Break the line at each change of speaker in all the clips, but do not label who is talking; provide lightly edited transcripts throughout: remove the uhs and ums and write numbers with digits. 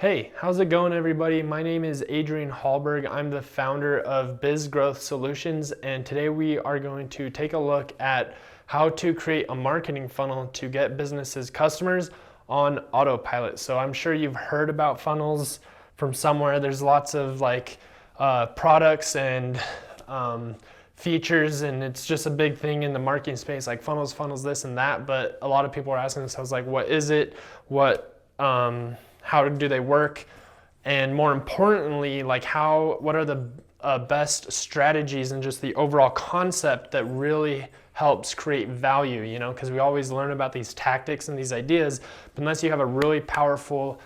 Hey, how's it going everybody? My name is Adrian Hallberg. I'm the founder of Biz Growth Solutions, and today we are going to take a look at how to create a marketing funnel to get businesses customers on Autopilot. So I'm sure you've heard about funnels from somewhere. There's lots of products and features, and it's just a big thing in the marketing space, like funnels, this and that. But a lot of people are asking themselves, like, what is it? How do they work? And more importantly, like what are the best strategies and just the overall concept that really helps create value, because we always learn about these tactics and these ideas, but unless you have a really powerful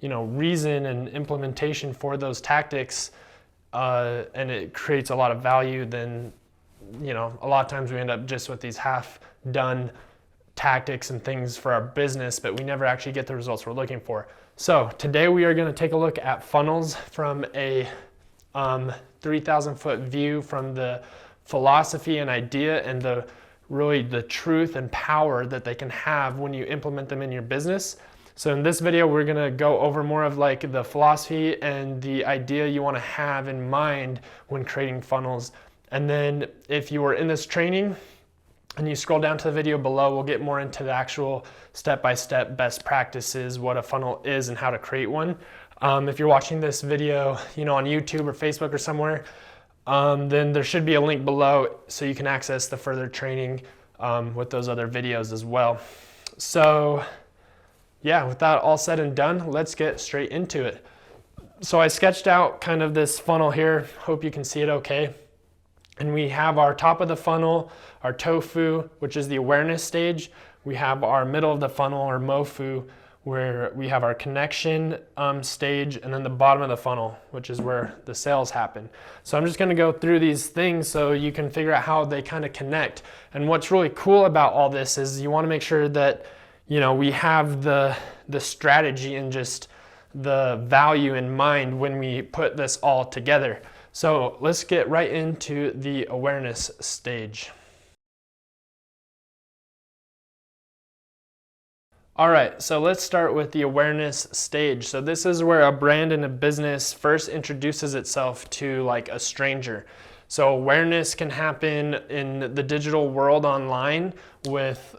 reason and implementation for those tactics, and it creates a lot of value, then a lot of times we end up just with these half-done tactics and things for our business, but we never actually get the results we're looking for. So today we are going to take a look at funnels from a 3,000-foot view, from the philosophy and idea and the truth and power that they can have when you implement them in your business. So in this video, we're going to go over more of like the philosophy and the idea you want to have in mind when creating funnels. And then if you are in this training and you scroll down to the video below, we'll get more into the actual step-by-step best practices, what a funnel is and how to create one. If you're watching this video, on YouTube or Facebook or somewhere, then there should be a link below so you can access the further training with those other videos as well. So yeah, with that all said and done, let's get straight into it. So I sketched out kind of this funnel here. Hope you can see it okay. And we have our top of the funnel, our tofu, which is the awareness stage. We have our middle of the funnel, or mofu, where we have our connection stage, and then the bottom of the funnel, which is where the sales happen. So I'm just gonna go through these things so you can figure out how they kind of connect. And what's really cool about all this is you wanna make sure that we have the strategy and just the value in mind when we put this all together. So let's get right into the awareness stage. All right, so let's start with the awareness stage. So this is where a brand and a business first introduces itself to like a stranger. So awareness can happen in the digital world online with,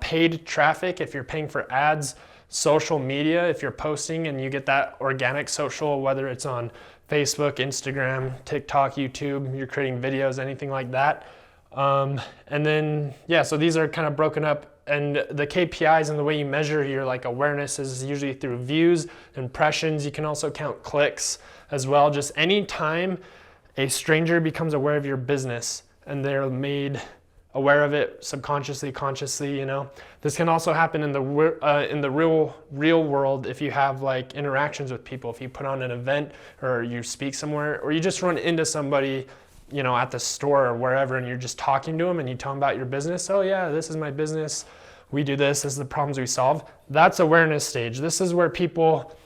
paid traffic if you're paying for ads, social media if you're posting and you get that organic social, whether it's on Facebook, Instagram, TikTok, YouTube, you're creating videos, anything like that. And then, so these are kind of broken up, and the KPIs and the way you measure your awareness is usually through views, impressions. You can also count clicks as well. Just any time a stranger becomes aware of your business and they're made aware of it subconsciously, consciously, This can also happen in the real world if you have interactions with people. If you put on an event or you speak somewhere, or you just run into somebody, at the store or wherever, and you're just talking to them and you tell them about your business. Oh yeah, this is my business. We do this. This is the problems we solve. That's awareness stage. This is where people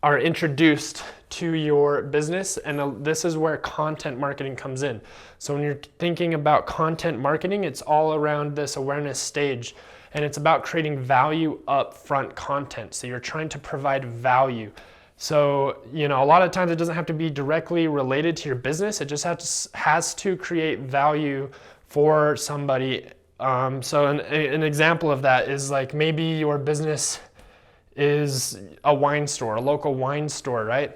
are introduced to your business, and this is where content marketing comes in. So when you're thinking about content marketing, it's all around this awareness stage, and it's about creating value upfront content. So you're trying to provide value. So, a lot of times it doesn't have to be directly related to your business. It just has to create value for somebody. So an example of that is maybe your business is a wine store, a local wine store, right?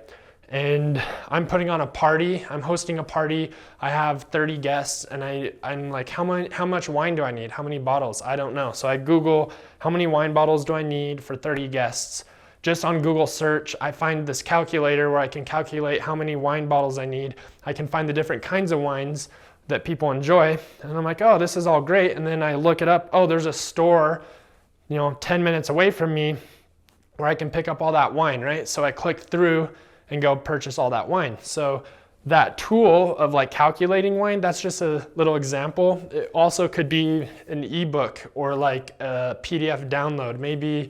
And I'm putting on a party, I'm hosting a party, I have 30 guests, and I'm like, how much wine do I need? How many bottles? I don't know. So I Google, how many wine bottles do I need for 30 guests? Just on Google search, I find this calculator where I can calculate how many wine bottles I need. I can find the different kinds of wines that people enjoy. And I'm like, oh, this is all great. And then I look it up. Oh, there's a store, 10 minutes away from me where I can pick up all that wine, right? So I click through and go purchase all that wine. So that tool of calculating wine, that's just a little example. It also could be an ebook or a PDF download. Maybe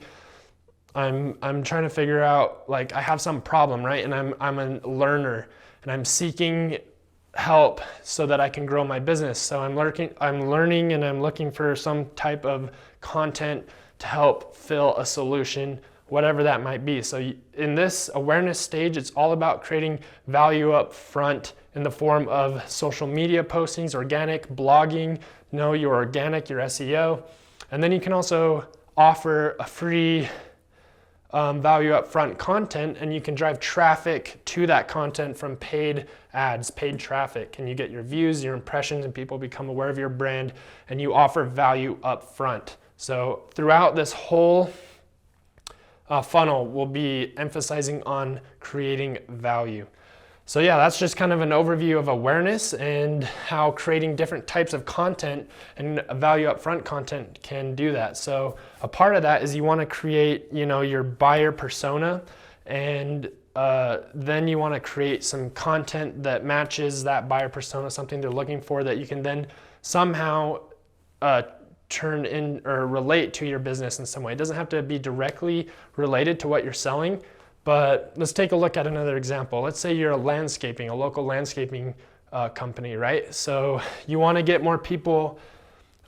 I'm trying to figure out, I have some problem, right? And I'm a learner and I'm seeking help so that I can grow my business. So I'm learning and I'm looking for some type of content to help fill a solution whatever that might be. So in this awareness stage, it's all about creating value up front in the form of social media postings, organic blogging, know your organic, your SEO. And then you can also offer a free value up front content, and you can drive traffic to that content from paid ads, paid traffic, and you get your views, your impressions, and people become aware of your brand, and you offer value up front. So throughout this whole funnel, we'll be emphasizing on creating value. So yeah, that's just kind of an overview of awareness and how creating different types of content and value upfront content can do that. So a part of that is you want to create, your buyer persona, and then you want to create some content that matches that buyer persona, something they're looking for that you can then somehow turn in or relate to your business in some way. It doesn't have to be directly related to what you're selling. But let's take a look at another example. Let's say you're a local landscaping company, right? So you want to get more people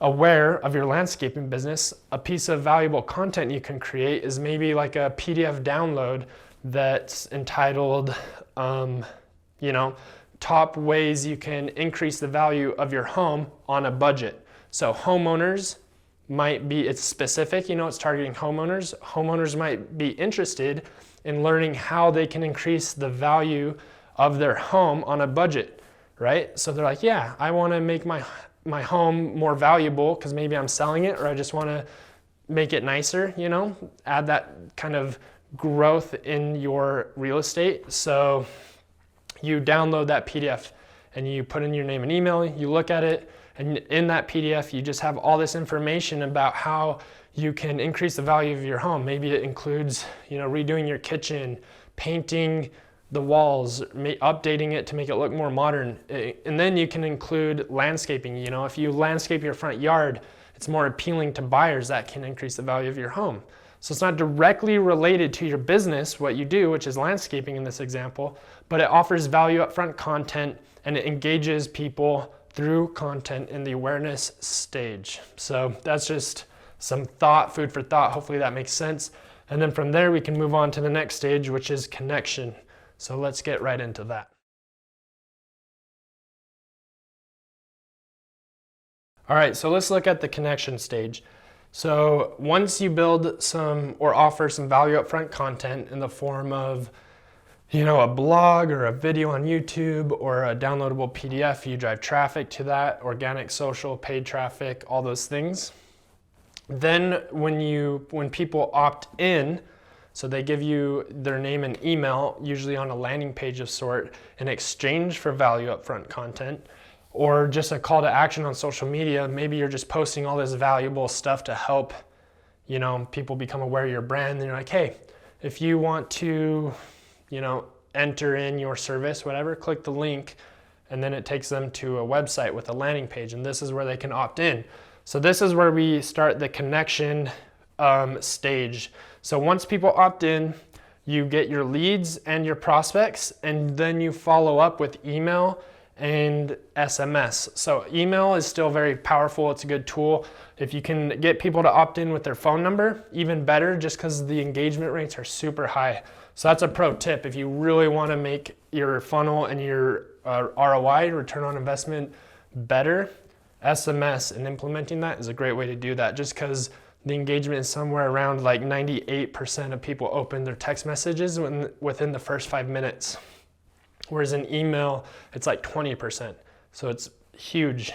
aware of your landscaping business. A piece of valuable content you can create is maybe like a PDF download that's entitled, top ways you can increase the value of your home on a budget. So homeowners might be, it's specific, it's targeting homeowners. Homeowners might be interested in learning how they can increase the value of their home on a budget, right? So they're like, yeah, I want to make my home more valuable because maybe I'm selling it, or I just want to make it nicer, add that kind of growth in your real estate. So you download that PDF and you put in your name and email, you look at it, and in that PDF, you just have all this information about how you can increase the value of your home. Maybe it includes, redoing your kitchen, painting the walls, updating it to make it look more modern. And then you can include landscaping. If you landscape your front yard, it's more appealing to buyers. That can increase the value of your home. So it's not directly related to your business, what you do, which is landscaping in this example, but it offers value upfront content, and it engages people through content in the awareness stage. So that's just some food for thought. Hopefully that makes sense. And then from there, we can move on to the next stage, which is connection. So let's get right into that. All right, so let's look at the connection stage. So once you build some or offer some value upfront content in the form of a blog or a video on YouTube or a downloadable PDF, you drive traffic to that, organic, social, paid traffic, all those things. Then when people opt in, so they give you their name and email, usually on a landing page of sort, in exchange for value upfront content, or just a call to action on social media. Maybe you're just posting all this valuable stuff to help, people become aware of your brand. And you're like, hey, if you want to, enter in your service, whatever, click the link, and then it takes them to a website with a landing page, and this is where they can opt in. So this is where we start the connection stage. So once people opt in, you get your leads and your prospects, and then you follow up with email and SMS. So email is still very powerful. It's a good tool. If you can get people to opt in with their phone number, even better, just because the engagement rates are super high. So that's a pro tip. If you really want to make your funnel and your ROI, return on investment, better, SMS and implementing that is a great way to do that, just because the engagement is somewhere around like 98% of people open their text messages within the first 5 minutes. Whereas in email, it's like 20%. So it's huge.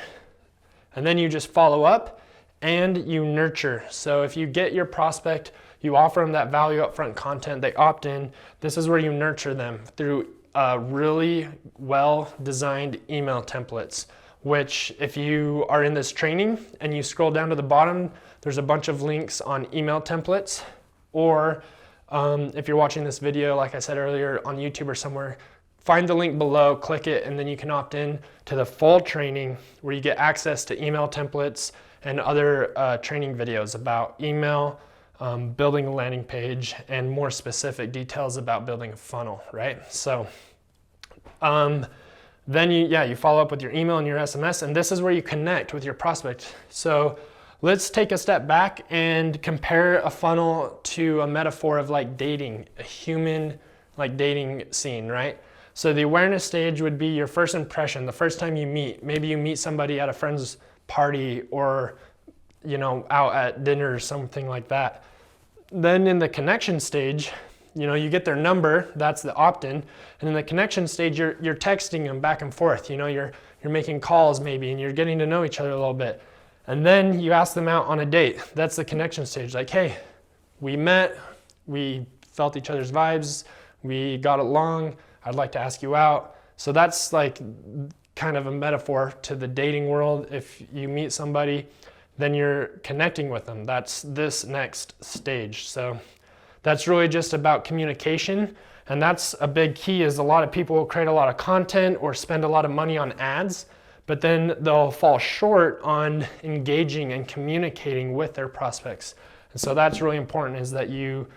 And then you just follow up and you nurture. So if you get your prospect, you offer them that value upfront content, they opt in. This is where you nurture them through really well-designed email templates, which if you are in this training and you scroll down to the bottom, there's a bunch of links on email templates. Or if you're watching this video, like I said earlier, on YouTube or somewhere, find the link below, click it, and then you can opt in to the full training where you get access to email templates and other training videos about email, building a landing page, and more specific details about building a funnel, right? So then you follow up with your email and your SMS, and this is where you connect with your prospect. So let's take a step back and compare a funnel to a metaphor of like dating, a human like dating scene, right? So the awareness stage would be your first impression, the first time you meet. Maybe you meet somebody at a friend's party or, you know, out at dinner or something like that. Then in the connection stage, you know, you get their number, that's the opt-in. And in the connection stage, you're texting them back and forth. You know, you're making calls maybe, and you're getting to know each other a little bit. And then you ask them out on a date. That's the connection stage. Like, hey, we met, we felt each other's vibes, we got along, I'd like to ask you out. So that's like kind of a metaphor to the dating world. If you meet somebody, then you're connecting with them. That's this next stage. So that's really just about communication. And that's a big key, is a lot of people will create a lot of content or spend a lot of money on ads, but then they'll fall short on engaging and communicating with their prospects. And so that's really important, is that you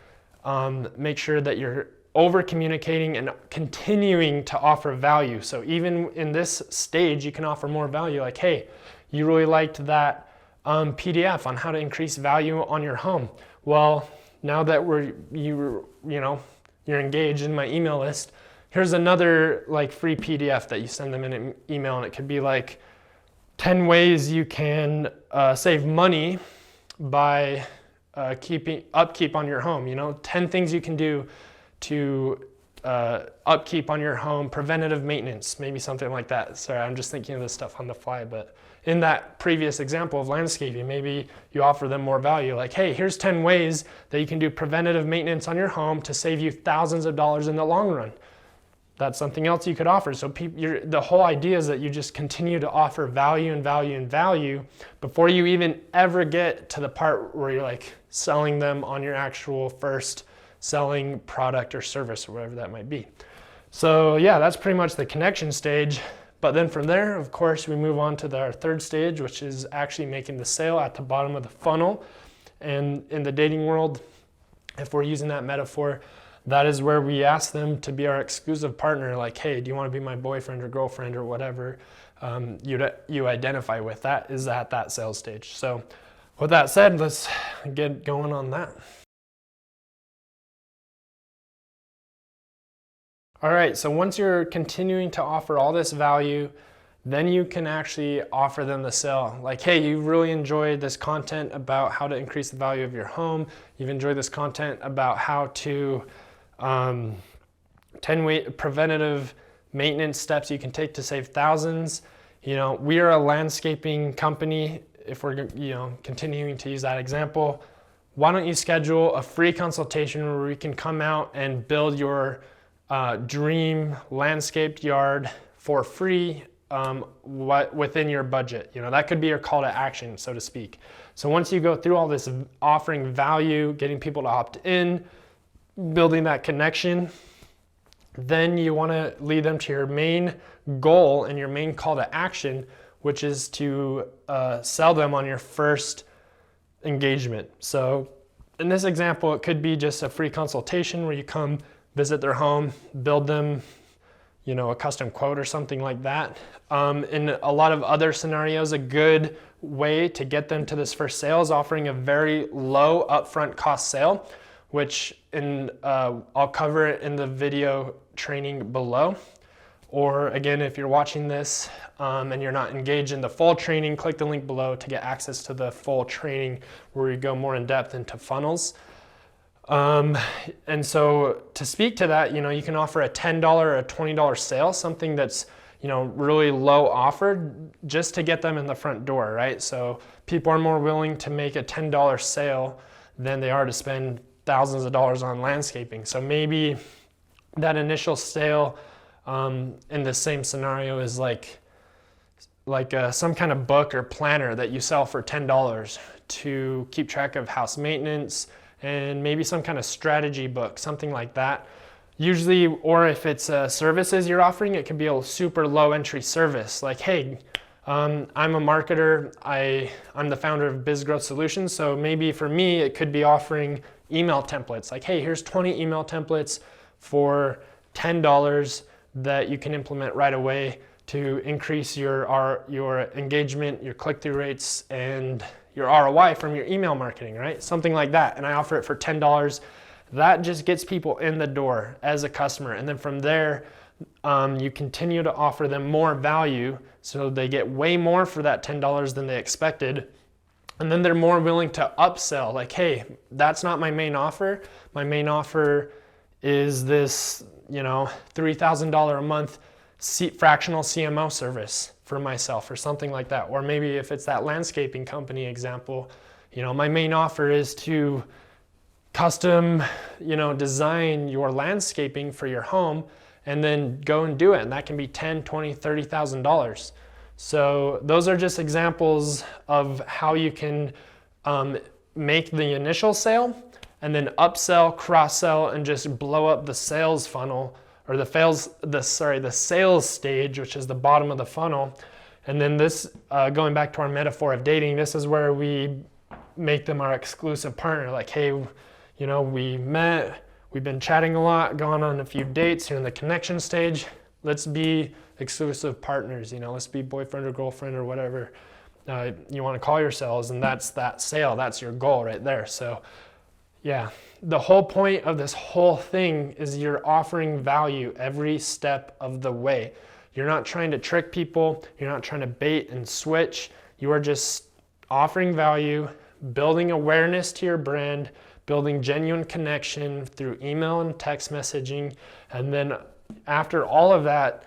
make sure that you're over communicating and continuing to offer value. So even in this stage, you can offer more value. Like, hey, you really liked that PDF on how to increase value on your home. Well, now that you're engaged in my email list, here's another like free PDF that you send them in an email, and it could be like 10 ways you can save money by keeping upkeep on your home. You know, 10 things you can do to upkeep on your home, preventative maintenance, maybe something like that. Sorry, I'm just thinking of this stuff on the fly, but in that previous example of landscaping, maybe you offer them more value. Like, hey, here's 10 ways that you can do preventative maintenance on your home to save you thousands of dollars in the long run. That's something else you could offer. So the whole idea is that you just continue to offer value and value and value before you even ever get to the part where you're like selling them on your actual first selling product or service or whatever that might be. So yeah, that's pretty much the connection stage. But then from there, of course, we move on to our third stage, which is actually making the sale at the bottom of the funnel. And in the dating world, if we're using that metaphor, that is where we ask them to be our exclusive partner. Like, hey, do you want to be my boyfriend or girlfriend or whatever you identify with? That is at that sales stage. So with that said, let's get going on that. All right, so once you're continuing to offer all this value, then you can actually offer them the sale. Like, hey, you really enjoyed this content about how to increase the value of your home. You've enjoyed this content about how to 10 preventative maintenance steps you can take to save thousands. You know, we are a landscaping company. If we're continuing to use that example, why don't you schedule a free consultation where we can come out and build your dream landscaped yard for free within your budget. You know, that could be your call to action, so to speak. So once you go through all this offering value, getting people to opt in, building that connection, then you want to lead them to your main goal and your main call to action, which is to sell them on your first engagement. So in this example, it could be just a free consultation where you come visit their home, build them, you know, a custom quote or something like that. In a lot of other scenarios, a good way to get them to this first sale is offering a very low upfront cost sale, which I'll cover it in the video training below. Or again, if you're watching this and you're not engaged in the full training, click the link below to get access to the full training where we go more in depth into funnels. And so to speak to that, you know, you can offer a $10 or a $20 sale, something that's, you know, really low offered just to get them in the front door, right? So people are more willing to make a $10 sale than they are to spend thousands of dollars on landscaping. So maybe that initial sale in the same scenario is like some kind of book or planner that you sell for $10 to keep track of house maintenance, and maybe some kind of strategy book, something like that. Usually, or if it's services you're offering, it can be a super low entry service. Like, hey, I'm a marketer, I'm the founder of Biz Growth Solutions, so maybe for me, it could be offering email templates. Like, hey, here's 20 email templates for $10 that you can implement right away to increase your engagement, your click-through rates, and your ROI from your email marketing, right? Something like that. And I offer it for $10. That just gets people in the door as a customer. And then from there, you continue to offer them more value so they get way more for that $10 than they expected. And then they're more willing to upsell, like, hey, that's not my main offer. My main offer is this, $3,000 a month fractional CMO service for myself or something like that. Or maybe if it's that landscaping company example, my main offer is to custom, design your landscaping for your home and then go and do it. And that can be $10,000, $20,000, $30,000. So those are just examples of how you can make the initial sale and then upsell, cross-sell, and just blow up the sales funnel, or the sales stage, which is the bottom of the funnel. And then this, going back to our metaphor of dating, this is where we make them our exclusive partner. Like, hey, we met, we've been chatting a lot, gone on a few dates, you're in the connection stage. Let's be exclusive partners, let's be boyfriend or girlfriend or whatever you want to call yourselves. And that's that sale, that's your goal right there. So yeah, the whole point of this whole thing is you're offering value every step of the way. You're not trying to trick people. You're not trying to bait and switch. You are just offering value, building awareness to your brand, building genuine connection through email and text messaging. And then after all of that,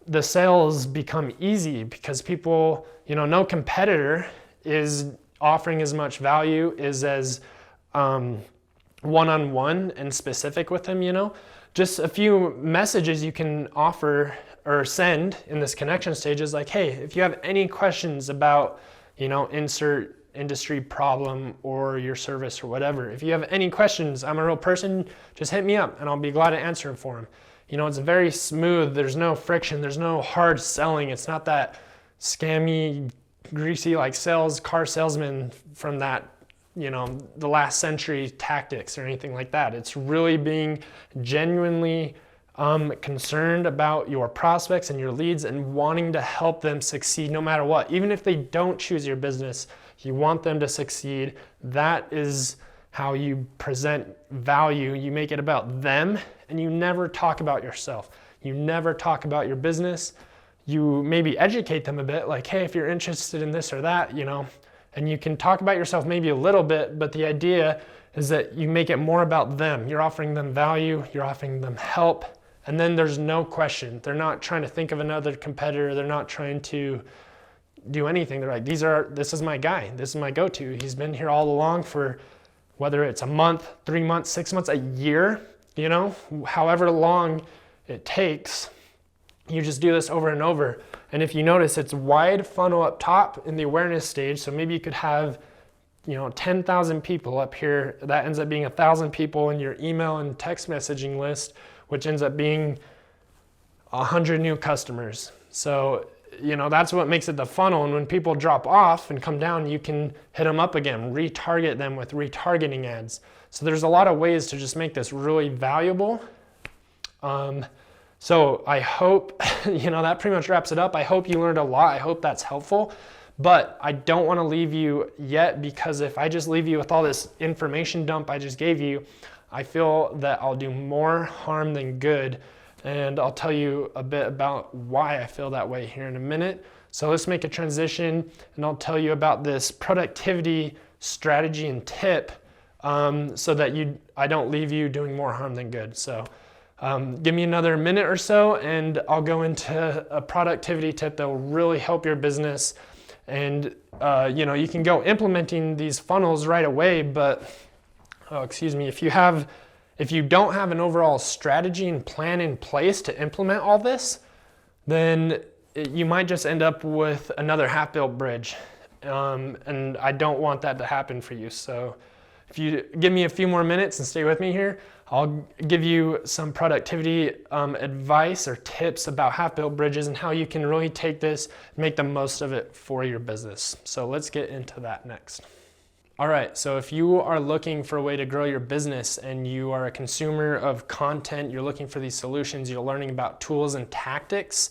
the sales become easy because people, no competitor is offering as much value, is as one-on-one and specific with them, Just a few messages you can offer or send in this connection stage is like, hey, if you have any questions about, insert industry problem or your service or whatever, if you have any questions, I'm a real person, just hit me up and I'll be glad to answer them for them. It's very smooth. There's no friction. There's no hard selling. It's not that scammy, greasy like car salesman from that, the last century tactics or anything like that. It's really being genuinely concerned about your prospects and your leads and wanting to help them succeed no matter what. Even if they don't choose your business, you want them to succeed. That is how you present value. You make it about them and you never talk about yourself. You never talk about your business. You maybe educate them a bit, like, hey, if you're interested in this or that, and you can talk about yourself maybe a little bit, but the idea is that you make it more about them. You're offering them value, you're offering them help, and then there's no question. They're not trying to think of another competitor. They're not trying to do anything. They're like, this is my guy. This is my go-to. He's been here all along for whether it's a month, 3 months, 6 months, a year, however long it takes. You just do this over and over. And if you notice, it's wide funnel up top in the awareness stage. So maybe you could have, 10,000 people up here. That ends up being 1,000 people in your email and text messaging list, which ends up being 100 new customers. So, that's what makes it the funnel. And when people drop off and come down, you can hit them up again, retarget them with retargeting ads. So there's a lot of ways to just make this really valuable. So I hope, that pretty much wraps it up. I hope you learned a lot. I hope that's helpful. But I don't want to leave you yet, because if I just leave you with all this information dump I just gave you, I feel that I'll do more harm than good. And I'll tell you a bit about why I feel that way here in a minute. So let's make a transition and I'll tell you about this productivity strategy and tip so that I don't leave you doing more harm than good. So give me another minute or so and I'll go into a productivity tip that will really help your business. And you can go implementing these funnels right away, but if you don't have an overall strategy and plan in place to implement all this, then you might just end up with another half-built bridge. And I don't want that to happen for you. So if you give me a few more minutes and stay with me here, I'll give you some productivity advice or tips about half-built bridges and how you can really take this and make the most of it for your business. So let's get into that next. All right, so if you are looking for a way to grow your business and you are a consumer of content, you're looking for these solutions, you're learning about tools and tactics,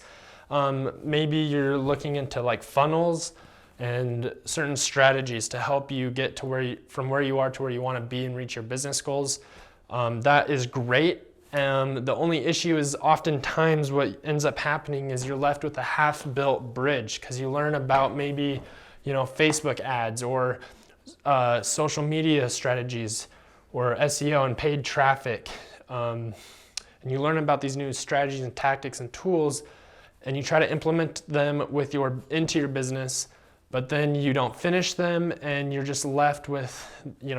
maybe you're looking into like funnels, and certain strategies to help you get to from where you are to where you want to be and reach your business goals. That is great. The only issue is oftentimes what ends up happening is you're left with a half-built bridge, because you learn about maybe, Facebook ads or social media strategies or SEO and paid traffic. And you learn about these new strategies and tactics and tools, and you try to implement them into your business, but then you don't finish them and you're just left with,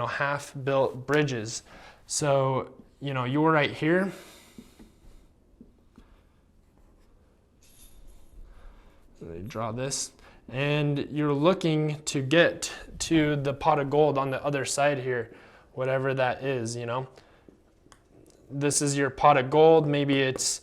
half-built bridges. So, you're right here. Let me draw this. And you're looking to get to the pot of gold on the other side here, whatever that is, This is your pot of gold. Maybe it's,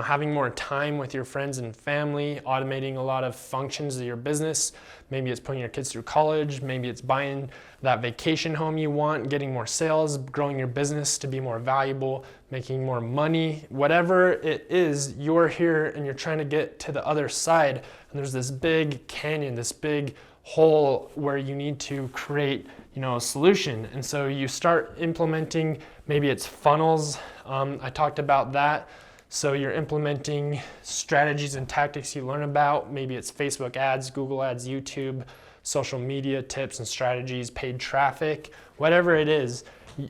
having more time with your friends and family, automating a lot of functions of your business. Maybe it's putting your kids through college. Maybe it's buying that vacation home you want, getting more sales, growing your business to be more valuable, making more money. Whatever it is, you're here and you're trying to get to the other side. And there's this big canyon, this big hole where you need to create, a solution. And so you start implementing, maybe it's funnels. I talked about that. So you're implementing strategies and tactics you learn about. Maybe it's Facebook ads, Google ads, YouTube, social media tips and strategies, paid traffic, whatever it is.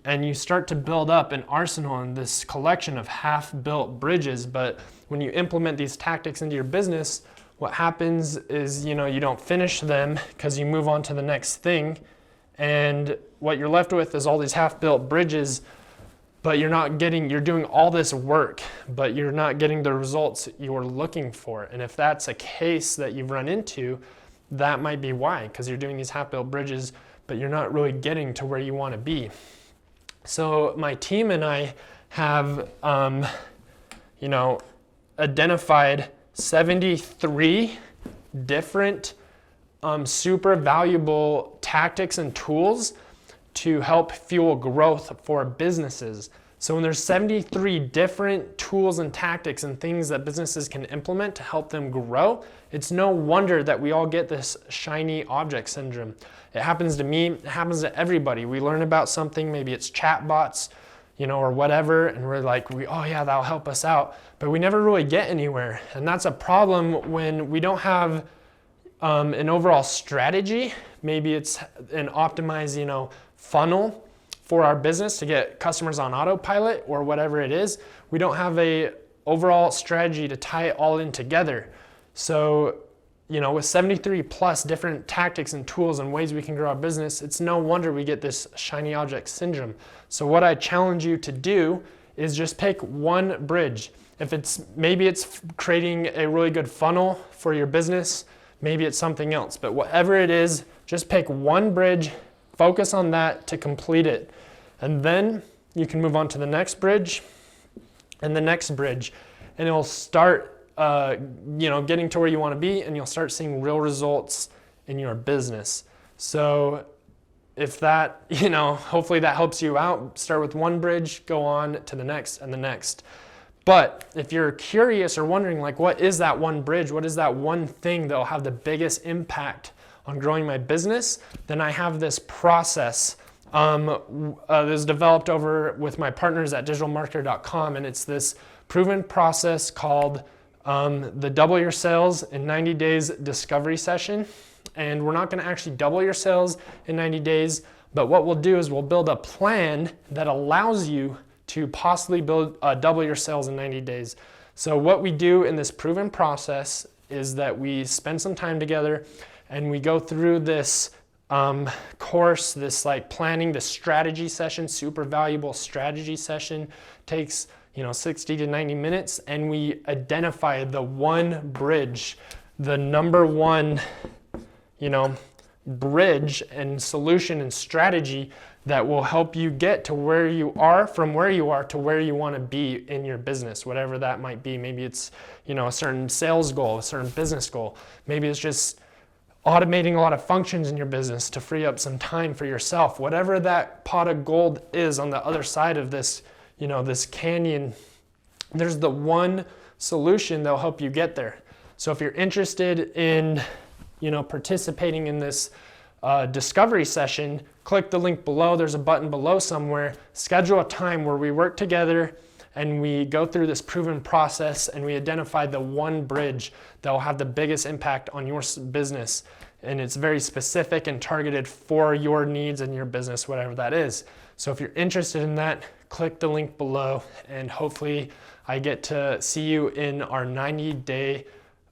And you start to build up an arsenal and this collection of half-built bridges. But when you implement these tactics into your business, what happens is, you don't finish them because you move on to the next thing. And what you're left with is all these half-built bridges, but you're doing all this work, but you're not getting the results you're looking for. And if that's a case that you've run into, that might be why, because you're doing these half-built bridges, but you're not really getting to where you want to be. So my team and I have, identified 73 different super valuable tactics and tools to help fuel growth for businesses. So when there's 73 different tools and tactics and things that businesses can implement to help them grow, it's no wonder that we all get this shiny object syndrome. It happens to me, it happens to everybody. We learn about something, maybe it's chatbots, or whatever, and we're like, oh yeah, that'll help us out, but we never really get anywhere. And that's a problem when we don't have an overall strategy. Maybe it's an optimized, funnel for our business to get customers on autopilot or whatever it is. We don't have a overall strategy to tie it all in together. So, with 73 plus different tactics and tools and ways we can grow our business, it's no wonder we get this shiny object syndrome. So what I challenge you to do is just pick one bridge. Maybe it's creating a really good funnel for your business, maybe it's something else, but whatever it is, just pick one bridge, focus on that to complete it. And then you can move on to the next bridge and the next bridge, and it'll start getting to where you want to be, and you'll start seeing real results in your business. So if that, hopefully that helps you out. Start with one bridge, go on to the next and the next. But if you're curious or wondering, what is that one bridge? What is that one thing that'll have the biggest impact on growing my business? Then I have this process that is developed over with my partners at digitalmarketer.com, and it's this proven process called the Double Your Sales in 90 Days Discovery Session. And we're not going to actually double your sales in 90 days, but what we'll do is we'll build a plan that allows you to possibly double your sales in 90 days. So what we do in this proven process is that we spend some time together and we go through this course, this planning, this strategy session, super valuable strategy session, takes 60 to 90 minutes, and we identify the one bridge, the number one, bridge and solution and strategy that will help you get to where you are, from where you are to where you want to be in your business, whatever that might be. Maybe it's, a certain sales goal, a certain business goal. Maybe it's just automating a lot of functions in your business to free up some time for yourself. Whatever that pot of gold is on the other side of this, this canyon, there's the one solution that'll help you get there. So if you're interested in, participating in this discovery session, click the link below. There's a button below somewhere. Schedule a time where we work together and we go through this proven process and we identify the one bridge that will have the biggest impact on your business. And it's very specific and targeted for your needs and your business, whatever that is. So if you're interested in that, click the link below, and hopefully I get to see you in our 90-day,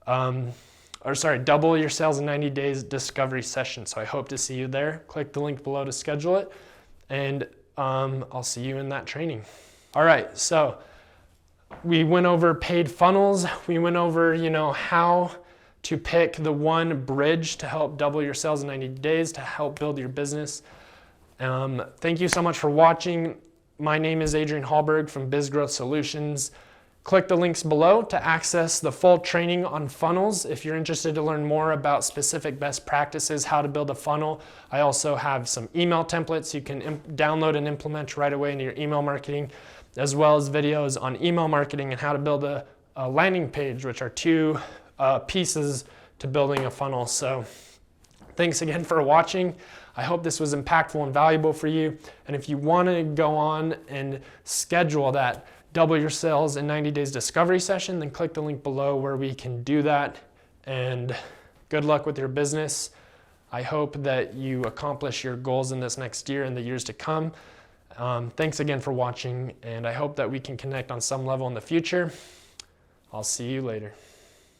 double your sales in 90 days discovery session. So I hope to see you there. Click the link below to schedule it, and I'll see you in that training. All right, so we went over paid funnels. We went over, how to pick the one bridge to help double your sales in 90 days to help build your business. Thank you so much for watching. My name is Adrian Hallberg from Biz Growth Solutions. Click the links below to access the full training on funnels. If you're interested to learn more about specific best practices, how to build a funnel, I also have some email templates you can download and implement right away into your email marketing, as well as videos on email marketing and how to build a landing page, which are two pieces to building a funnel. So thanks again for watching. I hope this was impactful and valuable for you. And if you want to go on and schedule that double your sales in 90 days discovery session, then click the link below where we can do that. And good luck with your business. I hope that you accomplish your goals in this next year and the years to come. Thanks again for watching, and I hope that we can connect on some level in the future. I'll see you later.